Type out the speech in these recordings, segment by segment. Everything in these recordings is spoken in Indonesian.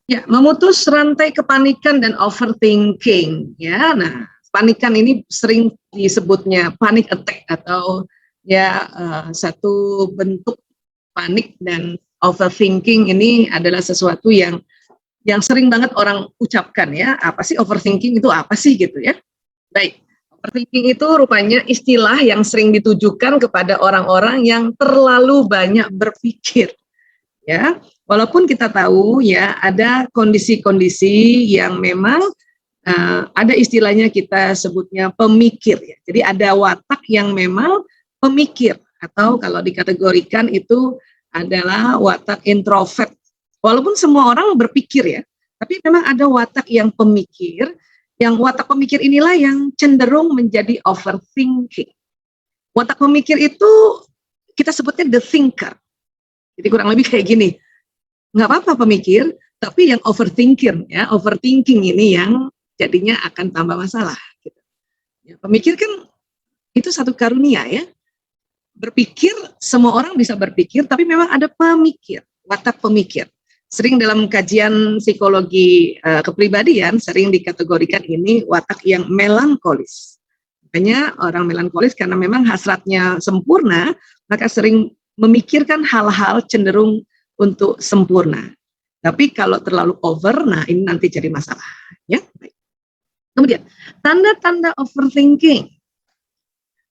Ya, memutus rantai kepanikan dan overthinking. Ya, nah, panikan ini sering disebutnya panic attack atau ya satu bentuk panik, dan overthinking ini adalah sesuatu yang sering banget orang ucapkan ya. Apa sih overthinking itu, apa sih gitu ya. Baik, overthinking itu rupanya istilah yang sering ditujukan kepada orang-orang yang terlalu banyak berpikir ya. Walaupun kita tahu ya ada kondisi-kondisi yang memang ada istilahnya kita sebutnya pemikir ya. Jadi ada watak yang memang pemikir, atau kalau dikategorikan itu adalah watak introvert. Walaupun semua orang berpikir ya, tapi memang ada watak yang pemikir, yang watak pemikir inilah yang cenderung menjadi overthinking. Watak pemikir itu kita sebutnya the thinker. Jadi kurang lebih kayak gini, nggak apa-apa pemikir, tapi yang overthinking ya, overthinking ini yang jadinya akan tambah masalah. Gitu. Ya, pemikir kan itu satu karunia ya. Berpikir, semua orang bisa berpikir, tapi memang ada pemikir, watak pemikir. Sering dalam kajian psikologi kepribadian sering dikategorikan ini watak yang melankolis. Makanya orang melankolis karena memang hasratnya sempurna, maka sering memikirkan hal-hal cenderung untuk sempurna. Tapi kalau terlalu over, nah ini nanti jadi masalah. Ya. Kemudian, tanda-tanda overthinking.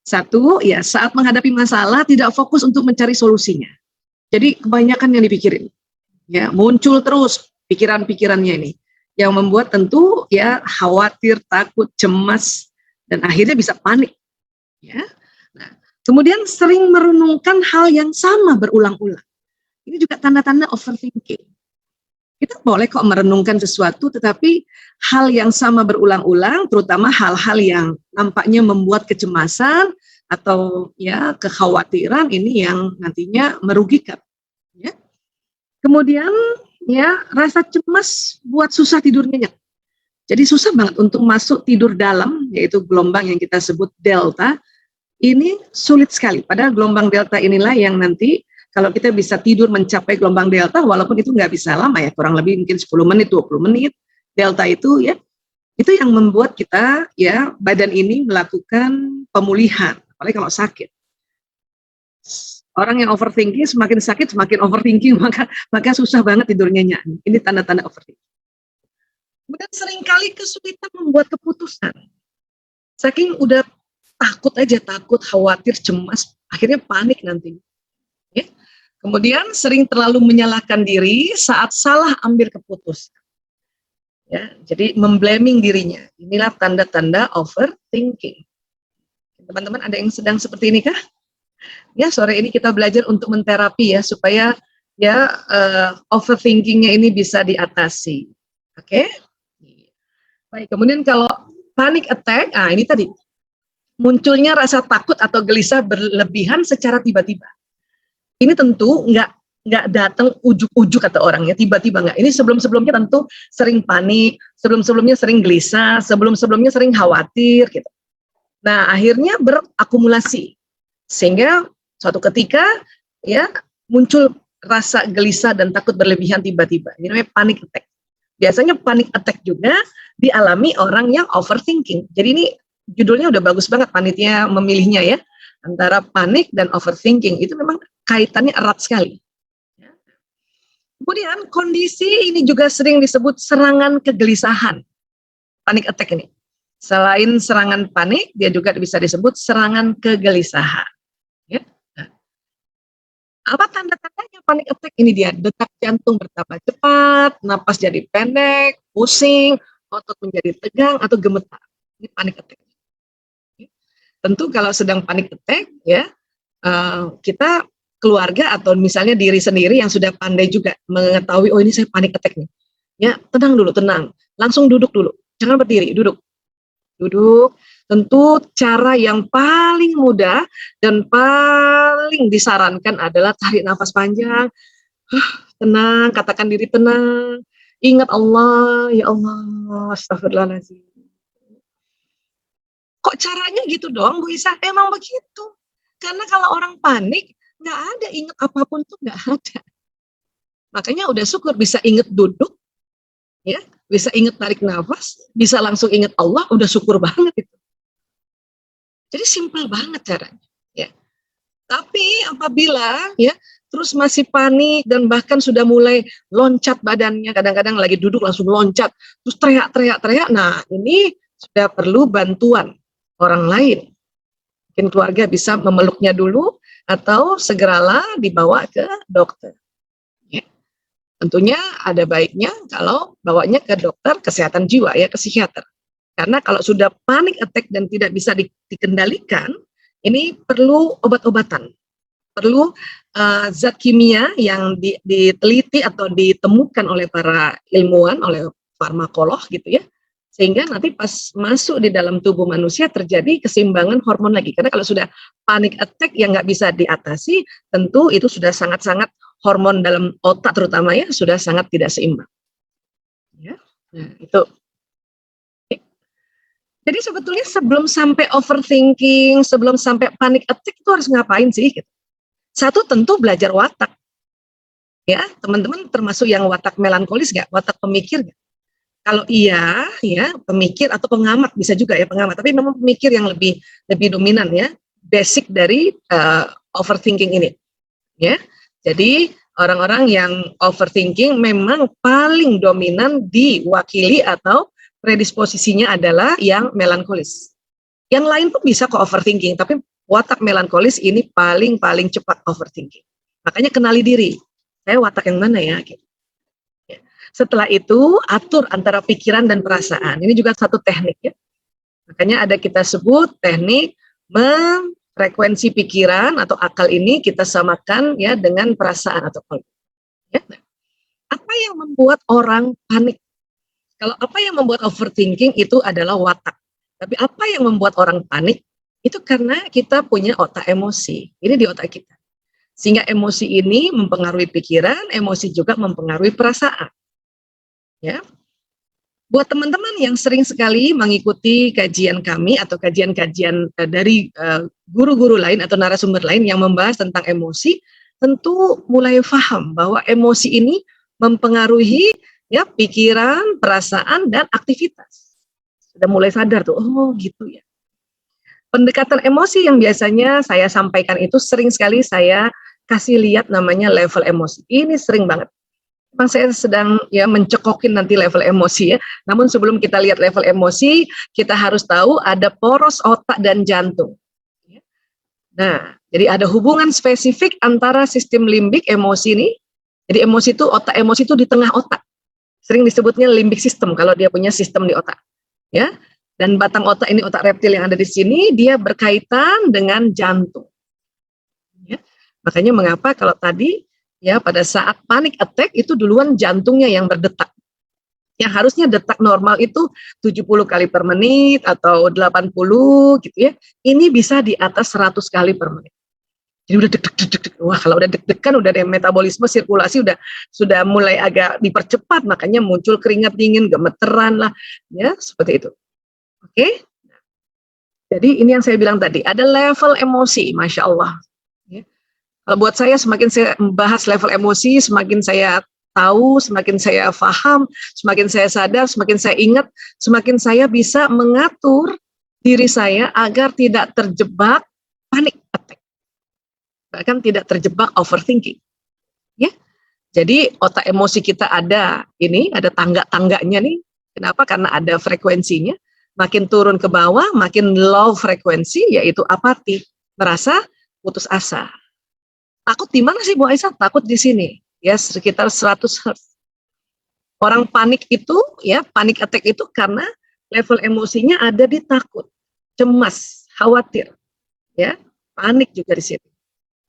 Satu, ya saat menghadapi masalah tidak fokus untuk mencari solusinya. Jadi kebanyakan yang dipikirin. Ya, muncul terus pikiran-pikirannya ini. Yang membuat tentu ya khawatir, takut, cemas, dan akhirnya bisa panik. Ya. Nah, kemudian sering merenungkan hal yang sama berulang-ulang. Ini juga tanda-tanda overthinking. Kita boleh kok merenungkan sesuatu, tetapi hal yang sama berulang-ulang, terutama hal-hal yang nampaknya membuat kecemasan atau ya kekhawatiran, ini yang nantinya merugikan. Ya. Kemudian ya rasa cemas buat susah tidur nyenyak. Jadi susah banget untuk masuk tidur dalam, yaitu gelombang yang kita sebut delta. Ini sulit sekali. Padahal gelombang delta inilah yang nanti kalau kita bisa tidur mencapai gelombang delta, walaupun itu nggak bisa lama ya, kurang lebih mungkin 10 menit, 20 menit, delta itu ya, itu yang membuat kita ya badan ini melakukan pemulihan, apalagi kalau sakit. Orang yang overthinking semakin sakit, semakin overthinking, maka susah banget tidurnya nyenyak. Ini tanda-tanda overthinking. Kemudian seringkali kesulitan membuat keputusan. Saking udah takut aja, takut, khawatir, cemas, akhirnya panik nanti. Ya. Kemudian sering terlalu menyalahkan diri saat salah ambil keputusan. Ya, jadi memblaming dirinya. Inilah tanda-tanda overthinking. Teman-teman ada yang sedang seperti ini kah? Ya, sore ini kita belajar untuk menterapi ya, supaya ya overthinkingnya ini bisa diatasi. Oke? Baik, kemudian kalau panic attack, ini tadi munculnya rasa takut atau gelisah berlebihan secara tiba-tiba. Ini tentu nggak datang ujuk-ujuk kata orang ya, tiba-tiba nggak. Ini sebelum-sebelumnya tentu sering panik, sebelum-sebelumnya sering gelisah, sebelum-sebelumnya sering khawatir gitu. Nah, akhirnya berakumulasi sehingga suatu ketika ya muncul rasa gelisah dan takut berlebihan tiba-tiba. Ini namanya panic attack. Biasanya panic attack juga dialami orang yang overthinking. Jadi ini judulnya udah bagus banget panitia memilihnya ya. Antara panik dan overthinking itu memang kaitannya erat sekali. Kemudian kondisi ini juga sering disebut serangan kegelisahan. Panic attack ini. Selain serangan panik, dia juga bisa disebut serangan kegelisahan. Ya. Nah, apa tanda-tandanya panic attack? Ini dia, detak jantung bertambah cepat, napas jadi pendek, pusing, otot menjadi tegang atau gemetar. Ini panic attack. Tentu kalau sedang panic attack ya kita keluarga atau misalnya diri sendiri yang sudah pandai juga mengetahui, oh ini saya panic attack nih. Ya, tenang dulu, tenang. Langsung duduk dulu. Jangan berdiri, duduk. Duduk. Tentu cara yang paling mudah dan paling disarankan adalah tarik nafas panjang. Tenang, katakan diri tenang. Ingat Allah, ya Allah, astagfirullahaladzim. Kok caranya gitu doang Bu Isa? Emang begitu. Karena kalau orang panik, nggak ada ingat apapun tuh nggak ada. Makanya udah syukur bisa ingat duduk, ya, bisa ingat tarik nafas, bisa langsung ingat Allah, udah syukur banget itu. Jadi simpel banget caranya, ya. Tapi apabila ya terus masih panik dan bahkan sudah mulai loncat badannya, kadang-kadang lagi duduk langsung loncat, terus teriak-teriak, nah ini sudah perlu bantuan orang lain. Mungkin keluarga bisa memeluknya dulu atau segeralah dibawa ke dokter. Ya. Tentunya ada baiknya kalau bawanya ke dokter kesehatan jiwa, ya, ke psikiater. Karena kalau sudah panic attack dan tidak bisa dikendalikan, ini perlu obat-obatan, perlu zat kimia yang diteliti atau ditemukan oleh para ilmuwan, oleh farmakolog gitu ya, sehingga nanti pas masuk di dalam tubuh manusia terjadi keseimbangan hormon lagi. Karena kalau sudah panic attack yang nggak bisa diatasi, tentu itu sudah sangat-sangat hormon dalam otak terutama ya sudah sangat tidak seimbang. Ya, nah itu. Jadi sebetulnya sebelum sampai overthinking, sebelum sampai panic attack itu harus ngapain sih? Satu tentu belajar watak. Ya, teman-teman termasuk yang watak melankolis nggak? Watak pemikir nggak? Kalau iya, ya pemikir atau pengamat bisa juga ya pengamat. Tapi memang pemikir yang lebih dominan ya, basic dari overthinking ini. Ya, jadi orang-orang yang overthinking memang paling dominan diwakili atau predisposisinya adalah yang melankolis. Yang lain pun bisa kok overthinking, tapi watak melankolis ini paling cepat overthinking. Makanya kenali diri. Saya watak yang mana ya? Gitu. Setelah itu atur antara pikiran dan perasaan. Ini juga satu teknik ya. Makanya ada kita sebut teknik frekuensi pikiran atau akal ini kita samakan ya dengan perasaan atau kolbu. Ya. Apa yang membuat orang panik? Kalau apa yang membuat overthinking itu adalah watak. Tapi apa yang membuat orang panik itu karena kita punya otak emosi. Ini di otak kita. Sehingga emosi ini mempengaruhi pikiran, emosi juga mempengaruhi perasaan. Ya. Buat teman-teman yang sering sekali mengikuti kajian kami atau kajian-kajian dari guru-guru lain atau narasumber lain yang membahas tentang emosi, tentu mulai paham bahwa emosi ini mempengaruhi ya pikiran, perasaan, dan aktivitas. Sudah mulai sadar tuh, oh gitu ya. Pendekatan emosi yang biasanya saya sampaikan itu sering sekali saya kasih lihat namanya level emosi. Ini sering banget. Memang saya sedang ya mencekokin nanti level emosi ya. Namun sebelum kita lihat level emosi, kita harus tahu ada poros otak dan jantung. Nah, jadi ada hubungan spesifik antara sistem limbik emosi ini. Jadi emosi itu, otak emosi itu di tengah otak. Sering disebutnya limbic system kalau dia punya sistem di otak. Ya. Dan batang otak ini, otak reptil yang ada di sini, dia berkaitan dengan jantung. Ya. Makanya mengapa kalau tadi ya pada saat panic attack itu duluan jantungnya yang berdetak. Yang harusnya detak normal itu 70 kali per menit atau 80 gitu ya. Ini bisa di atas 100 kali per menit. Jadi udah deg-deg. Wah, kalau udah deg-degan udah ada metabolisme sirkulasi sudah mulai agak dipercepat, makanya muncul keringat dingin, gemeteran lah, ya seperti itu. Oke. Jadi ini yang saya bilang tadi, ada level emosi, masya Allah. Ya. Kalau buat saya semakin saya membahas level emosi, semakin saya tahu, semakin saya paham, semakin saya sadar, semakin saya ingat, semakin saya bisa mengatur diri saya agar tidak terjebak panic attack, bahkan tidak terjebak overthinking. Ya, jadi otak emosi kita ada tangga-tangganya nih. Kenapa? Karena ada frekuensinya. Makin turun ke bawah, makin low frekuensi, yaitu apati, merasa putus asa. Takut di mana sih Bu Aisyah? Takut di sini, ya sekitar 100 Hz. Orang panik itu, ya panik attack itu karena level emosinya ada di takut, cemas, khawatir, ya panik juga di sini,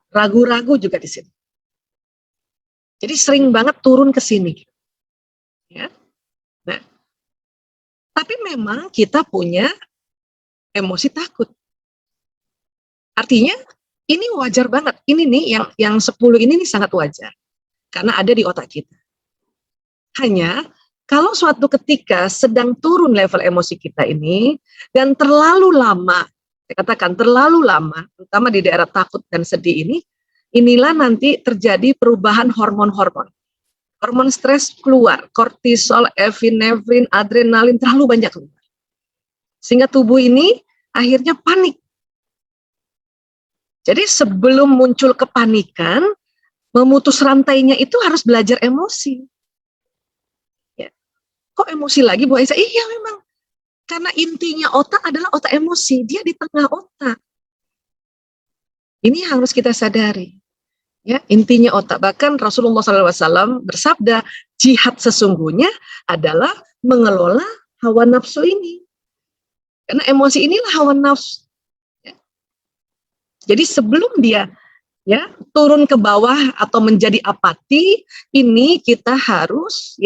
ragu-ragu juga di sini. Jadi sering banget turun ke sini, ya. Nah, tapi memang kita punya emosi takut. Artinya ini wajar banget. Ini nih yang 10 ini nih sangat wajar. Karena ada di otak kita. Hanya kalau suatu ketika sedang turun level emosi kita ini dan terlalu lama, saya katakan terlalu lama, terutama di daerah takut dan sedih ini, inilah nanti terjadi perubahan hormon-hormon. hormon stres keluar, kortisol, epinefrin, adrenalin terlalu banyak keluar. Sehingga tubuh ini akhirnya panik. Jadi sebelum muncul kepanikan, memutus rantainya itu harus belajar emosi. Ya. Kok emosi lagi Bu Aisyah? Iya memang. Karena intinya otak adalah otak emosi. Dia di tengah otak. Ini harus kita sadari. Ya, intinya otak. Bahkan Rasulullah SAW bersabda, jihad sesungguhnya adalah mengelola hawa nafsu ini. Karena emosi inilah hawa nafsu. Ya. Jadi sebelum dia turun ke bawah atau menjadi apati, ini kita harus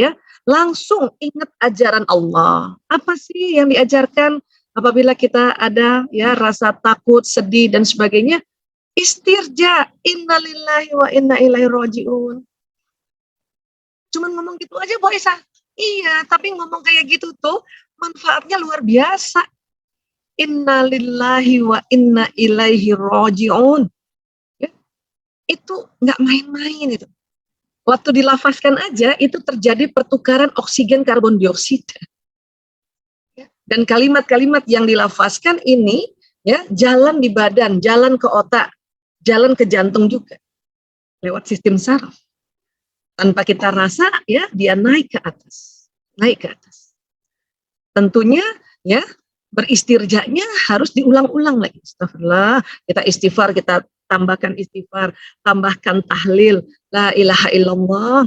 langsung ingat ajaran Allah. Apa sih yang diajarkan apabila kita ada rasa takut, sedih dan sebagainya? Istirja, innalillahi wa inna ilaihi rajiun. Cuman ngomong gitu aja Bu Aisyah. Iya, tapi ngomong kayak gitu tuh manfaatnya luar biasa. Innalillahi wa inna ilaihi rajiun. Ya, itu nggak main-main itu. Waktu dilafazkan aja itu terjadi pertukaran oksigen karbon dioksida. Ya, dan kalimat-kalimat yang dilafazkan ini jalan di badan, jalan ke otak, jalan ke jantung juga lewat sistem saraf. Tanpa kita rasa dia naik ke atas. Tentunya beristirjanya harus diulang-ulang lagi. Astagfirullah, kita istighfar, kita tambahkan istighfar, tambahkan tahlil, la ilaha illallah,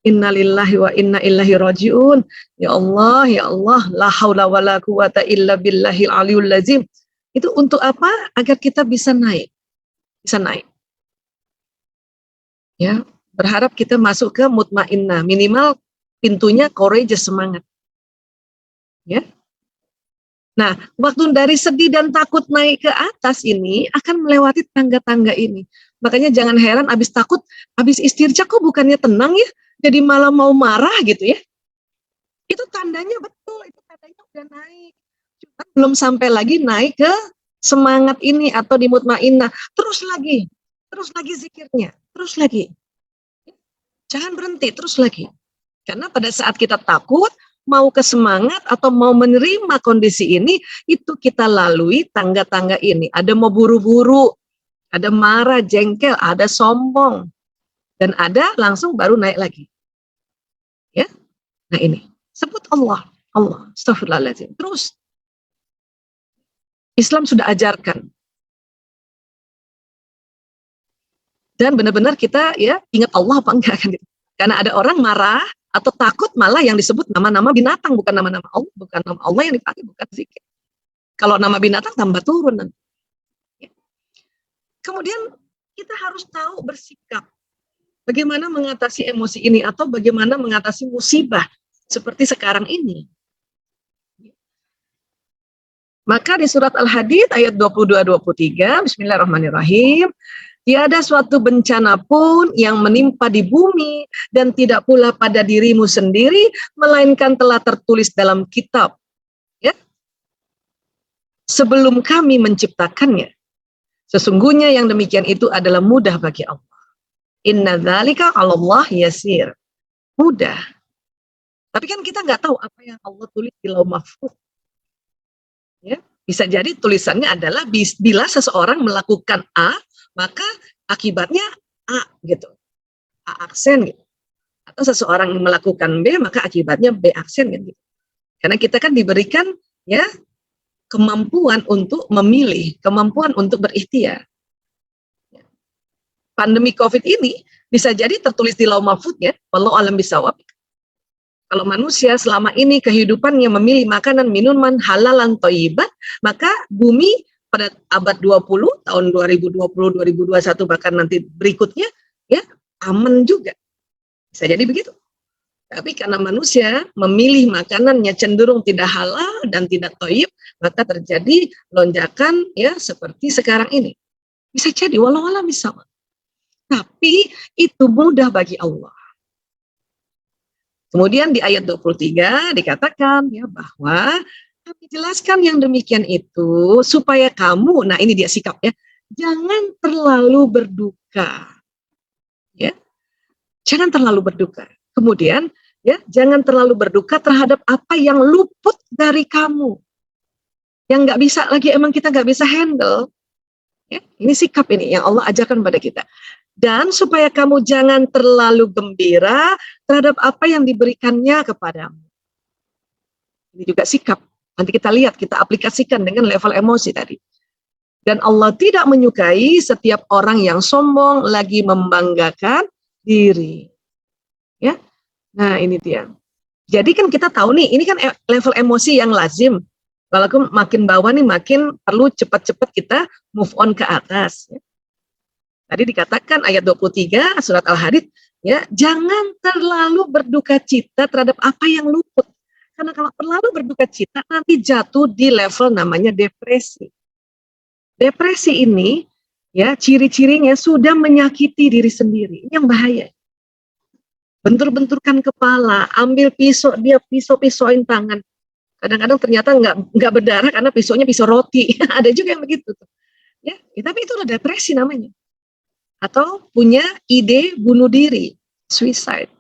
innalillahi wa inna ilaihi rajiun. Ya Allah, la haula wala quwata illa billahil aliyul lazim. Itu untuk apa? Agar kita bisa naik. Ya, berharap kita masuk ke mutmainnah, minimal pintunya courageous, semangat. Ya. Nah, waktu dari sedih dan takut naik ke atas ini akan melewati tangga-tangga ini. Makanya jangan heran abis takut, abis istirja kok bukannya tenang ya, jadi malah mau marah gitu ya. Itu tandanya betul, itu tandanya udah naik. Cuma belum sampai lagi naik ke semangat ini atau di mutmainnah. Terus lagi zikirnya, terus lagi. Jangan berhenti, terus lagi. Karena pada saat kita takut, mau ke semangat atau mau menerima kondisi ini, itu kita lalui tangga-tangga ini. Ada mau buru-buru, ada marah, jengkel, ada sombong, dan ada langsung baru naik lagi. Ya, nah ini sebut Allah, astagfirullahaladzim. Terus Islam sudah ajarkan. Dan benar-benar kita ingat Allah apa enggak kan gitu. Karena ada orang marah atau takut malah yang disebut nama-nama binatang, bukan nama-nama Allah, bukan nama Allah yang dipakai, bukan zikir. Kalau nama binatang tambah turun nanti. Kemudian kita harus tahu bersikap. Bagaimana mengatasi emosi ini atau bagaimana mengatasi musibah seperti sekarang ini. Maka di surat Al-Hadid ayat 22-23, Bismillahirrahmanirrahim, tiada suatu bencana pun yang menimpa di bumi dan tidak pula pada dirimu sendiri, melainkan telah tertulis dalam kitab. Ya. Sebelum kami menciptakannya. Sesungguhnya yang demikian itu adalah mudah bagi Allah. Inna dzalika 'alallah yasir. Mudah. Tapi kan kita nggak tahu apa yang Allah tulis di Lauh Mahfuz. Ya, bisa jadi tulisannya adalah bila seseorang melakukan A, maka akibatnya A gitu. A aksen gitu. Atau seseorang melakukan B, maka akibatnya B aksen gitu. Karena kita kan diberikan kemampuan untuk memilih, kemampuan untuk berikhtiar. Pandemi Covid ini bisa jadi tertulis di Lauh Mahfuz wallahu alam bisawab. Kalau manusia selama ini kehidupannya memilih makanan, minuman halalan thayyibat, maka bumi pada abad 20, tahun 2020, 2021 bahkan nanti berikutnya aman juga. Bisa jadi begitu. Tapi karena manusia memilih makanannya cenderung tidak halal dan tidak thayyib, maka terjadi lonjakan seperti sekarang ini. Bisa jadi wallahu a'lam bishawab. Tapi itu mudah bagi Allah. Kemudian di ayat 23 dikatakan bahwa kami jelaskan yang demikian itu supaya kamu, nah ini dia sikap jangan terlalu berduka. Jangan terlalu berduka. Kemudian ya, jangan terlalu berduka terhadap apa yang luput dari kamu, yang nggak bisa lagi, emang kita nggak bisa handle. Ya, ini sikap ini yang Allah ajarkan pada kita. Dan supaya kamu jangan terlalu gembira terhadap apa yang diberikannya kepadamu. Ini juga sikap. Nanti kita lihat, kita aplikasikan dengan level emosi tadi. Dan Allah tidak menyukai setiap orang yang sombong lagi membanggakan diri. Ya, nah ini dia. Jadi kan kita tahu nih, ini kan level emosi yang lazim. Walaupun makin bawah nih makin perlu cepat-cepat kita move on ke atas. Ya. Tadi dikatakan ayat 23 surat Al-Hadid, ya, jangan terlalu berduka cita terhadap apa yang luput. Karena kalau terlalu berduka cita nanti jatuh di level namanya depresi. Depresi ini ya ciri-cirinya sudah menyakiti diri sendiri. Ini yang bahaya. Bentur-benturkan kepala, ambil pisau, dia pisau-pisauin tangan. Kadang-kadang ternyata nggak berdarah karena pisaunya pisau roti. Ada juga yang begitu. Ya, tapi itu udah depresi namanya. Atau punya ide bunuh diri, suicide.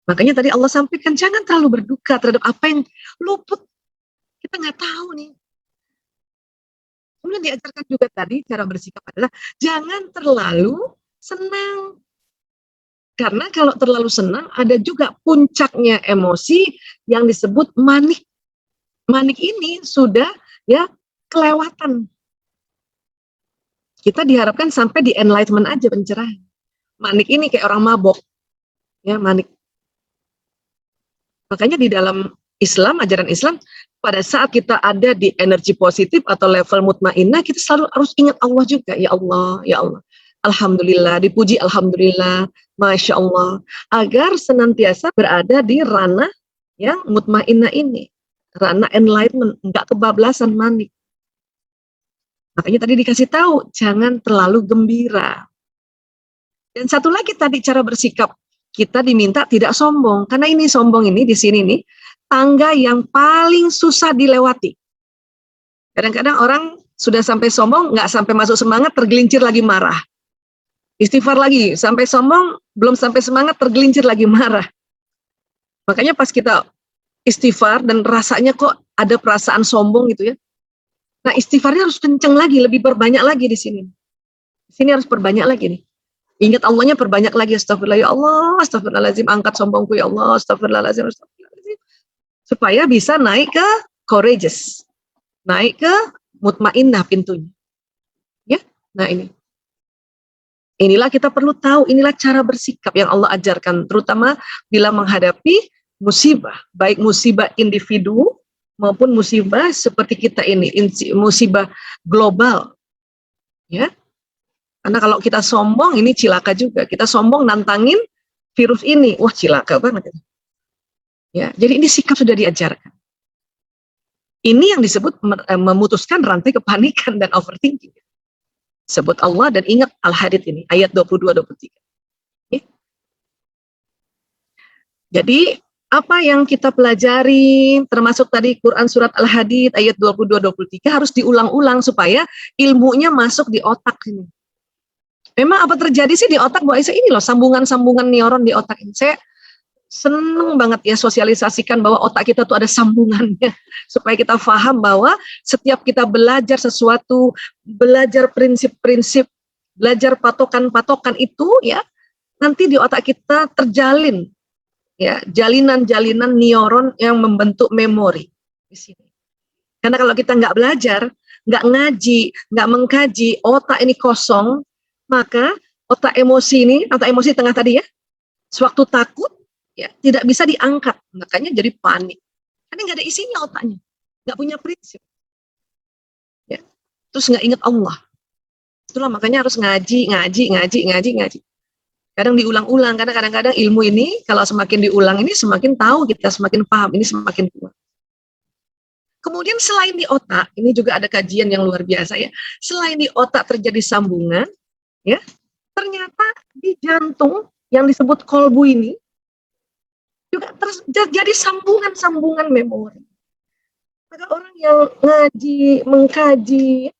Makanya tadi Allah sampaikan jangan terlalu berduka terhadap apa yang luput. Kita nggak tahu nih. Kemudian diajarkan juga tadi cara bersikap adalah jangan terlalu senang. Karena kalau terlalu senang ada juga puncaknya emosi yang disebut manik. Manik ini sudah ya kelewatan. Kita diharapkan sampai di enlightenment aja, pencerahan. Manik ini kayak orang mabok. Ya, manik. Makanya di dalam Islam, ajaran Islam, pada saat kita ada di energi positif atau level mutmainnah, kita selalu harus ingat Allah juga. Ya Allah, ya Allah. Alhamdulillah, dipuji Alhamdulillah, Masya Allah. Agar senantiasa berada di ranah yang mutmainnah ini. Ranah enlightenment, enggak kebablasan manik. Makanya tadi dikasih tahu, jangan terlalu gembira. Dan satu lagi tadi cara bersikap, kita diminta tidak sombong. Karena ini sombong ini di sini nih, tangga yang paling susah dilewati. Kadang-kadang orang sudah sampai sombong, nggak sampai masuk semangat, tergelincir lagi marah. Istighfar lagi, sampai sombong, belum sampai semangat, tergelincir lagi marah. Makanya pas kita istighfar dan rasanya kok ada perasaan sombong gitu ya. Nah istighfarnya harus kenceng lagi, lebih berbanyak lagi di sini. Di sini harus perbanyak lagi nih. Ingat Allahnya perbanyak lagi. Astagfirullah ya Allah, astagfirullahaladzim, angkat sombongku ya Allah, astagfirullahaladzim, astagfirullahaladzim. Supaya bisa naik ke courageous. Naik ke mutmainnah pintunya. Ya, nah ini. Inilah kita perlu tahu, inilah cara bersikap yang Allah ajarkan, terutama bila menghadapi musibah, baik musibah individu maupun musibah seperti kita ini, musibah global. Ya. Karena kalau kita sombong, ini cilaka juga. Kita sombong nantangin virus ini, wah cilaka banget. Ya, jadi ini sikap sudah diajarkan. Ini yang disebut memutuskan rantai kepanikan dan overthinking. Sebut Allah dan ingat Al-Hadid ini, ayat 22-23. Ya. Jadi, apa yang kita pelajari, termasuk tadi Quran Surat Al-Hadid, ayat 22-23, harus diulang-ulang supaya ilmunya masuk di otak ini. Memang apa terjadi sih di otak Bu Aisyah? Ini loh, sambungan-sambungan neuron di otak ini. Saya seneng banget ya sosialisasikan bahwa otak kita tuh ada sambungannya supaya kita paham bahwa setiap kita belajar sesuatu, belajar prinsip-prinsip, belajar patokan-patokan itu ya nanti di otak kita terjalin ya jalinan-jalinan neuron yang membentuk memori di sini. Karena kalau kita nggak belajar, nggak ngaji, nggak mengkaji, otak ini kosong, maka otak emosi ini, otak emosi tengah tadi ya, sewaktu takut ya tidak bisa diangkat, makanya jadi panik. Karena nggak ada isinya otaknya, nggak punya prinsip. Ya. Terus nggak ingat Allah. Itulah makanya harus ngaji. Kadang diulang-ulang, karena kadang-kadang ilmu ini kalau semakin diulang ini semakin tahu kita, semakin paham, ini semakin kuat. Kemudian selain di otak, ini juga ada kajian yang luar biasa ya. Selain di otak terjadi sambungan, ya ternyata di jantung yang disebut kolbu ini juga terjadi sambungan-sambungan memori. Maka orang yang ngaji, mengkaji,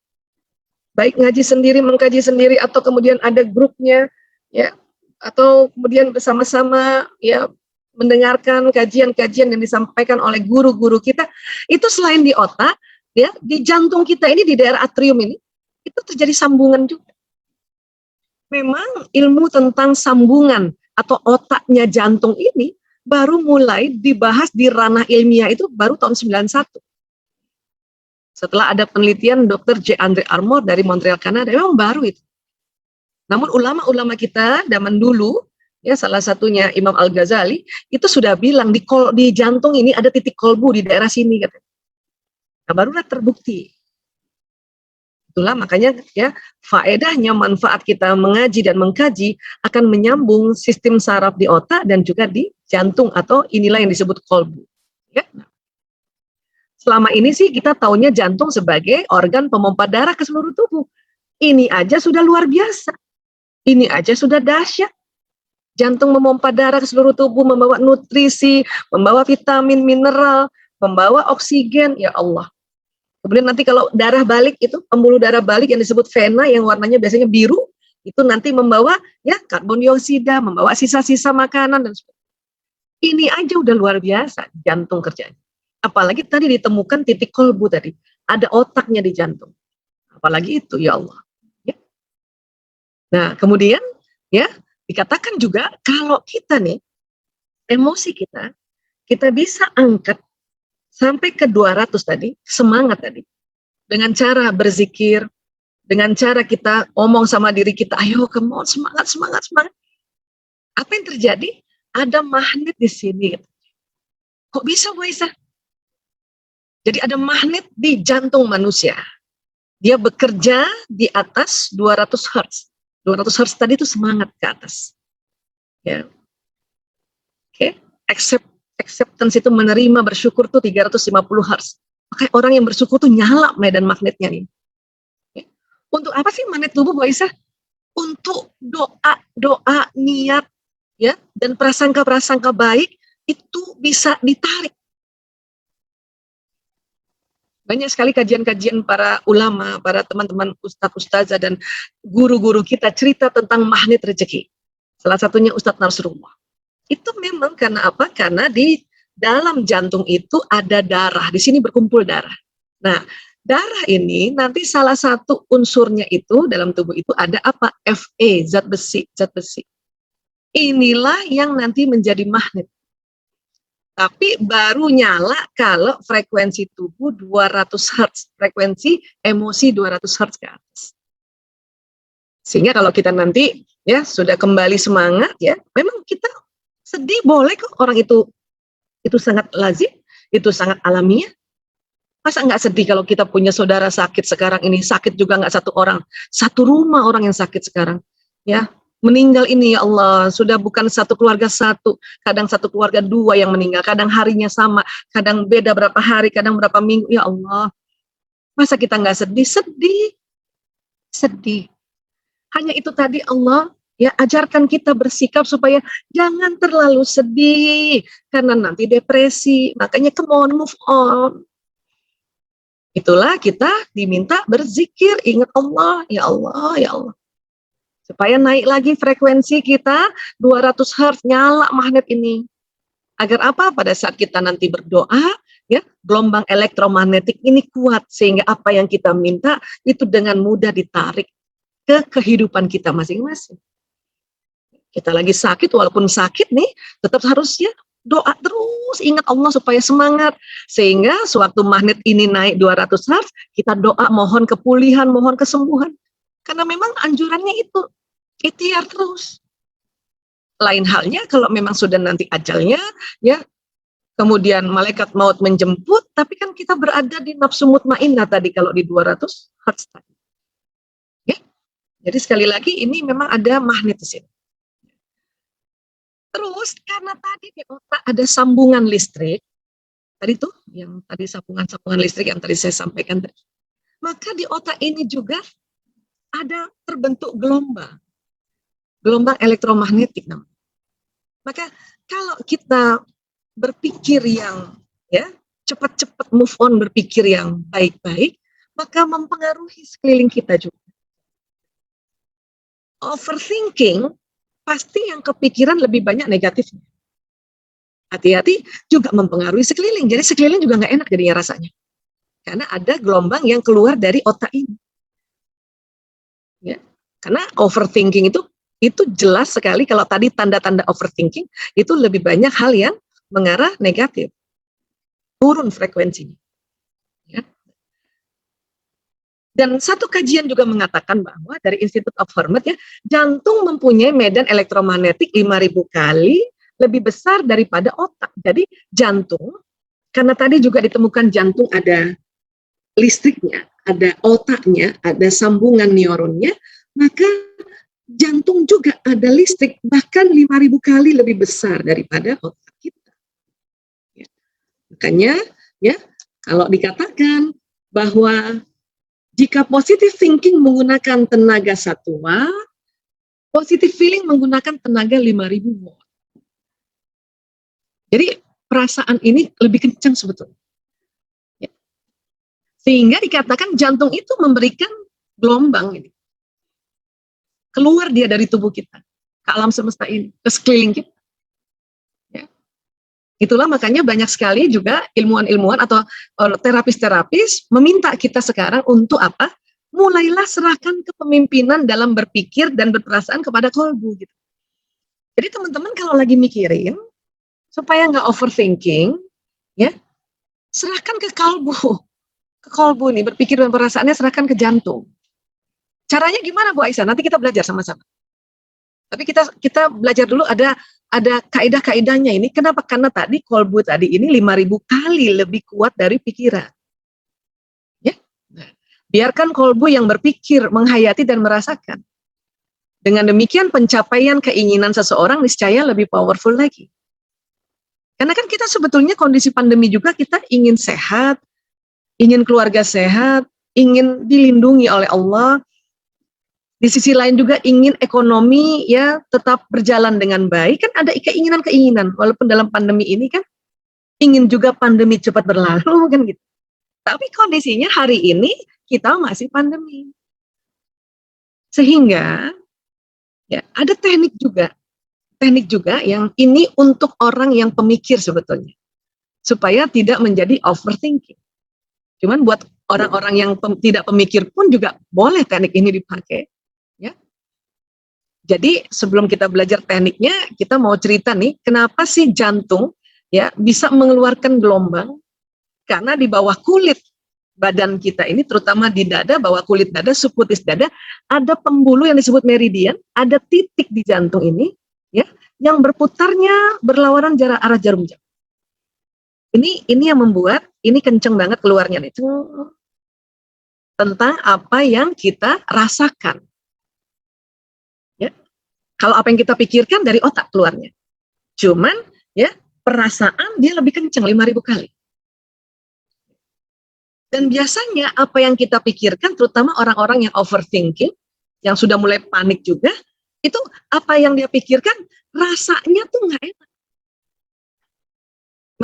baik ngaji sendiri, mengkaji sendiri, atau kemudian ada grupnya, ya atau kemudian bersama-sama ya mendengarkan kajian-kajian yang disampaikan oleh guru-guru kita, itu selain di otak, ya di jantung kita ini, di daerah atrium ini, itu terjadi sambungan juga. Memang ilmu tentang sambungan atau otaknya jantung ini baru mulai dibahas di ranah ilmiah itu baru tahun 91. Setelah ada penelitian Dr. J. Andre Armour dari Montreal, Kanada, memang baru itu. Namun ulama-ulama kita zaman dulu, ya salah satunya Imam Al-Ghazali, itu sudah bilang di jantung ini ada titik kolbu di daerah sini, katanya. Nah, barulah terbukti. Itulah makanya ya faedahnya, manfaat kita mengaji dan mengkaji akan menyambung sistem saraf di otak dan juga di jantung, atau inilah yang disebut kolbu. Ya. Selama ini sih kita taunya jantung sebagai organ pemompa darah ke seluruh tubuh. Ini aja sudah luar biasa. Ini aja sudah dahsyat. Jantung memompa darah ke seluruh tubuh, membawa nutrisi, membawa vitamin, mineral, membawa oksigen, ya Allah. Kemudian nanti kalau darah balik itu, pembuluh darah balik yang disebut vena yang warnanya biasanya biru, itu nanti membawa ya karbon dioksida, membawa sisa-sisa makanan dan sebagainya. Ini aja udah luar biasa jantung kerjanya. Apalagi tadi ditemukan titik kolbu tadi, ada otaknya di jantung. Apalagi itu, ya Allah. Ya. Nah, kemudian ya dikatakan juga kalau kita nih emosi kita bisa angkat sampai ke 200 tadi, semangat tadi. Dengan cara berzikir, dengan cara kita ngomong sama diri kita, ayo come on, semangat, semangat, semangat. Apa yang terjadi? Ada magnet di sini. Kok bisa, Bu Aisyah? Jadi ada magnet di jantung manusia. Dia bekerja di atas 200 Hz. 200 Hz tadi itu semangat ke atas. Ya. Oke, acceptance itu menerima, bersyukur tuh 350 Hz. Makanya orang yang bersyukur tuh nyala medan magnetnya nih. Ya. Untuk apa sih magnet tubuh, Bu Aisyah? Untuk doa, niat, ya, dan prasangka-prasangka baik itu bisa ditarik. Banyak sekali kajian-kajian para ulama, para teman-teman ustadz-ustazah dan guru-guru kita cerita tentang magnet rezeki. Salah satunya Ustadz Nasrullah. Itu memang karena apa? Karena di dalam jantung itu ada darah. Di sini berkumpul darah. Nah, darah ini nanti salah satu unsurnya itu dalam tubuh itu ada apa? Fe, zat besi. Inilah yang nanti menjadi magnet. Tapi baru nyala kalau frekuensi tubuh 200 Hz, frekuensi emosi 200 Hz ke atas. Sehingga kalau kita nanti ya sudah kembali semangat ya, memang kita sedih boleh kok, orang itu sangat lazim, itu sangat alamiah. Masa nggak sedih kalau kita punya saudara sakit sekarang ini, sakit juga nggak satu orang, satu rumah orang yang sakit sekarang, ya. Meninggal ini ya Allah, sudah bukan satu keluarga satu, kadang satu keluarga dua yang meninggal, kadang harinya sama, kadang beda berapa hari, kadang berapa minggu, ya Allah. Masa kita nggak sedih? Sedih. Hanya itu tadi Allah ya ajarkan kita bersikap supaya jangan terlalu sedih, karena nanti depresi, makanya come on, move on. Itulah kita diminta berzikir, ingat Allah, ya Allah, ya Allah. Supaya naik lagi frekuensi kita 200 Hz, nyala magnet ini. Agar apa? Pada saat kita nanti berdoa, ya, gelombang elektromagnetik ini kuat sehingga apa yang kita minta itu dengan mudah ditarik ke kehidupan kita masing-masing. Kita lagi sakit, walaupun sakit nih, tetap harusnya doa terus, ingat Allah supaya semangat. Sehingga sewaktu magnet ini naik 200 Hz, kita doa mohon kepulihan, mohon kesembuhan. Karena memang anjurannya itu ikhtiar terus. Lain halnya kalau memang sudah nanti ajalnya, ya, kemudian malaikat maut menjemput, tapi kan kita berada di nafsu mutmainnah tadi kalau di 200 Hz tadi. Ya. Jadi sekali lagi ini memang ada magnet di sini. Terus karena tadi di otak ada sambungan listrik, tadi tuh yang tadi sambungan listrik yang tadi saya sampaikan tadi, maka di otak ini juga ada terbentuk gelombang elektromagnetik namanya. Maka kalau kita berpikir yang ya cepat-cepat move on, berpikir yang baik-baik, maka mempengaruhi sekeliling kita juga. Overthinking pasti yang kepikiran lebih banyak negatifnya. Hati-hati juga mempengaruhi sekeliling. Jadi sekeliling juga nggak enak jadinya rasanya. Karena ada gelombang yang keluar dari otak ini. Ya. Karena overthinking itu jelas sekali, kalau tadi tanda-tanda overthinking itu lebih banyak hal yang mengarah negatif. Turun frekuensinya. Ya. Dan satu kajian juga mengatakan bahwa dari Institute of Hormone, ya, jantung mempunyai medan elektromagnetik 5.000 kali lebih besar daripada otak. Jadi jantung, karena tadi juga ditemukan jantung ada listriknya, ada otaknya, ada sambungan neuronnya, maka jantung juga ada listrik bahkan 5.000 kali lebih besar daripada otak kita. Ya. Makanya, ya, kalau dikatakan bahwa jika positive thinking menggunakan tenaga 1 watt, positive feeling menggunakan tenaga 5.000 watt. Jadi perasaan ini lebih kencang sebetulnya. Ya. Sehingga dikatakan jantung itu memberikan gelombang ini. Keluar dia dari tubuh kita, ke alam semesta ini, ke sekeliling kita. Ya. Itulah makanya banyak sekali juga ilmuwan-ilmuwan atau terapis-terapis meminta kita sekarang untuk apa? Mulailah serahkan kepemimpinan dalam berpikir dan berperasaan kepada kolbu. Gitu. Jadi teman-teman kalau lagi mikirin, supaya nggak overthinking, ya serahkan ke kolbu nih, berpikir dan perasaannya serahkan ke jantung. Caranya gimana Bu Aisyah? Nanti kita belajar sama-sama. Tapi kita belajar dulu ada kaidah-kaidahnya ini. Kenapa? Karena tadi kolbu tadi ini 5.000 kali lebih kuat dari pikiran. Ya. Nah, biarkan kolbu yang berpikir, menghayati dan merasakan. Dengan demikian pencapaian keinginan seseorang niscaya lebih powerful lagi. Karena kan kita sebetulnya kondisi pandemi juga kita ingin sehat, ingin keluarga sehat, ingin dilindungi oleh Allah. Di sisi lain juga ingin ekonomi ya tetap berjalan dengan baik. Kan ada keinginan-keinginan, walaupun dalam pandemi ini kan ingin juga pandemi cepat berlalu kan gitu. Tapi kondisinya hari ini kita masih pandemi. Sehingga ya ada teknik juga yang ini untuk orang yang pemikir sebetulnya. Supaya tidak menjadi overthinking. Cuman buat orang-orang yang tidak pemikir pun juga boleh teknik ini dipakai. Ya. Jadi sebelum kita belajar tekniknya, kita mau cerita nih, kenapa sih jantung ya bisa mengeluarkan gelombang? Karena di bawah kulit badan kita ini, terutama di dada, bawah kulit dada, subkutis dada, ada pembuluh yang disebut meridian, ada titik di jantung ini, ya, yang berputarnya berlawanan arah jarum jam. Ini yang membuat ini kenceng banget keluarnya nih, tentang apa yang kita rasakan. Kalau apa yang kita pikirkan dari otak keluarnya. Cuman ya perasaan dia lebih kencang 5.000 kali. Dan biasanya apa yang kita pikirkan, terutama orang-orang yang overthinking, yang sudah mulai panik juga, itu apa yang dia pikirkan rasanya tuh nggak enak.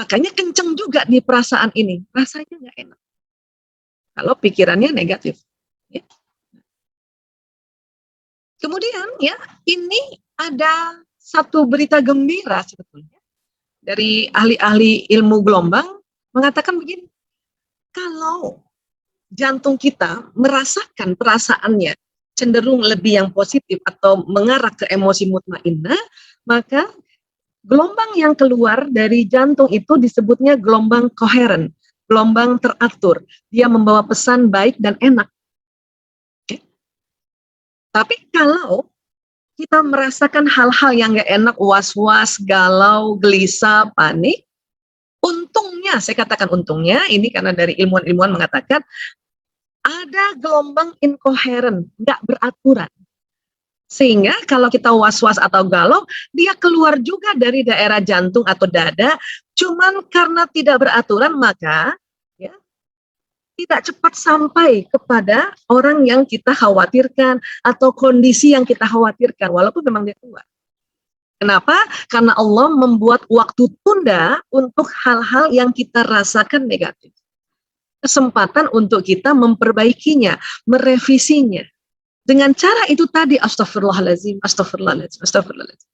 Makanya kencang juga di perasaan ini, rasanya nggak enak. Kalau pikirannya negatif. Ya. Kemudian ya ini ada satu berita gembira sebetulnya dari ahli-ahli ilmu gelombang mengatakan begini, kalau jantung kita merasakan perasaannya cenderung lebih yang positif atau mengarah ke emosi mutmainnah, maka gelombang yang keluar dari jantung itu disebutnya gelombang koheren, gelombang teratur. Dia membawa pesan baik dan enak. Tapi kalau kita merasakan hal-hal yang gak enak, was-was, galau, gelisah, panik, untungnya, saya katakan untungnya, ini karena dari ilmuwan-ilmuwan mengatakan, ada gelombang inkoheren, gak beraturan. Sehingga kalau kita was-was atau galau, dia keluar juga dari daerah jantung atau dada, cuman karena tidak beraturan, maka tidak cepat sampai kepada orang yang kita khawatirkan atau kondisi yang kita khawatirkan, walaupun memang dia kuat. Kenapa? Karena Allah membuat waktu tunda untuk hal-hal yang kita rasakan negatif. Kesempatan untuk kita memperbaikinya, merevisinya. Dengan cara itu tadi, astagfirullahaladzim, astagfirullahaladzim, astagfirullahaladzim.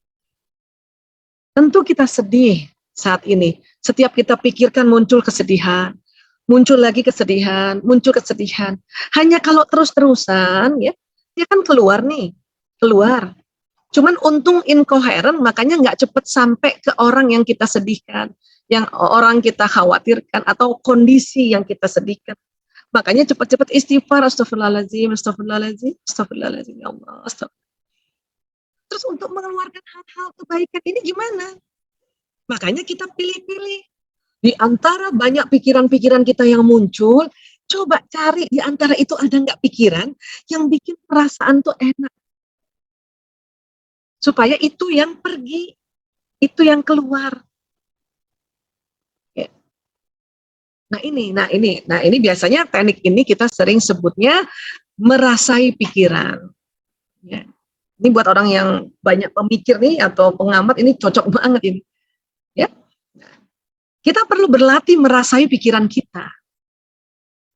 Tentu kita sedih saat ini. Setiap kita pikirkan muncul kesedihan, muncul lagi kesedihan, muncul kesedihan. Hanya kalau terus-terusan, ya, dia kan keluar nih, keluar. Cuman untung incoherent, makanya nggak cepat sampai ke orang yang kita sedihkan, yang orang kita khawatirkan, atau kondisi yang kita sedihkan. Makanya cepat-cepat istighfar, astagfirullahaladzim, astagfirullahaladzim, astagfirullahaladzim, ya Allah, astagfirullah. Terus untuk mengeluarkan hal-hal kebaikan ini gimana? Makanya kita pilih-pilih. Di antara banyak pikiran-pikiran kita yang muncul, coba cari di antara itu ada nggak pikiran yang bikin perasaan tuh enak. Supaya itu yang pergi, itu yang keluar. Ya. Nah ini biasanya teknik ini kita sering sebutnya merasai pikiran. Ya. Ini buat orang yang banyak pemikir nih atau pengamat, ini cocok banget ini. Ya. Kita perlu berlatih merasai pikiran kita.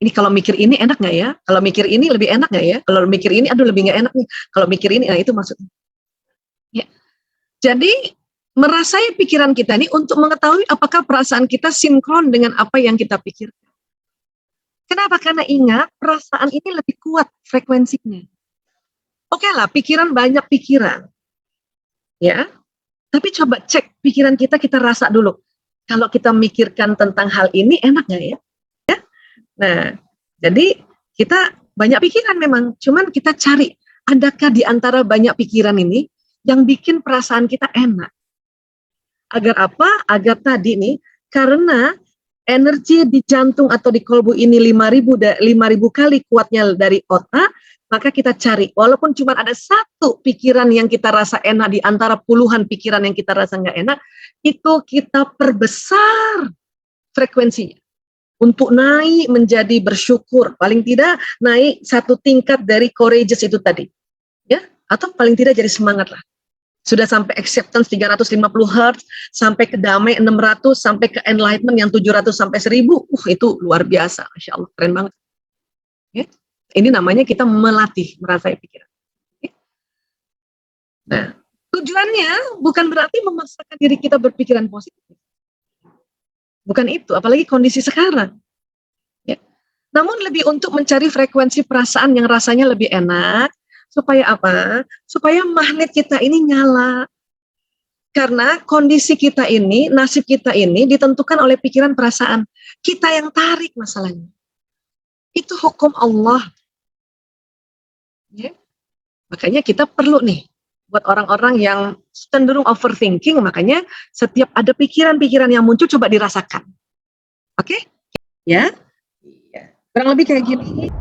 Ini kalau mikir ini enak nggak ya? Kalau mikir ini lebih enak nggak ya? Kalau mikir ini, aduh lebih nggak enak nih. Kalau mikir ini, nah itu maksudnya. Ya. Jadi merasai pikiran kita ini untuk mengetahui apakah perasaan kita sinkron dengan apa yang kita pikirkan. Kenapa? Karena ingat, perasaan ini lebih kuat frekuensinya. Oke lah, pikiran banyak pikiran. Ya. Tapi coba cek pikiran kita rasa dulu. Kalau kita mikirkan tentang hal ini, enak nggak ya? Ya? Nah, jadi kita banyak pikiran memang. Cuman kita cari, adakah di antara banyak pikiran ini yang bikin perasaan kita enak? Agar apa? Agar tadi nih, karena energi di jantung atau di kolbu ini 5.000 kali kuatnya dari otak, maka kita cari, walaupun cuma ada satu pikiran yang kita rasa enak di antara puluhan pikiran yang kita rasa nggak enak, itu kita perbesar frekuensinya untuk naik menjadi bersyukur, paling tidak naik satu tingkat dari courageous itu tadi, ya, atau paling tidak jadi semangat lah. Sudah sampai acceptance 350 Hz, sampai ke damai 600, sampai ke enlightenment yang 700 sampai 1000, itu luar biasa, Masya Allah, keren banget. Ya. Ini namanya kita melatih merasai pikiran. Nah, tujuannya bukan berarti memaksakan diri kita berpikiran positif. Bukan itu, apalagi kondisi sekarang. Ya. Namun lebih untuk mencari frekuensi perasaan yang rasanya lebih enak, supaya apa? Supaya magnet kita ini nyala. Karena kondisi kita ini, nasib kita ini ditentukan oleh pikiran perasaan. Kita yang tarik masalahnya. Itu hukum Allah. Ya. Makanya kita perlu nih, buat orang-orang yang cenderung overthinking, makanya setiap ada pikiran-pikiran yang muncul, coba dirasakan. Oke? Ya? Kurang lebih kayak gini.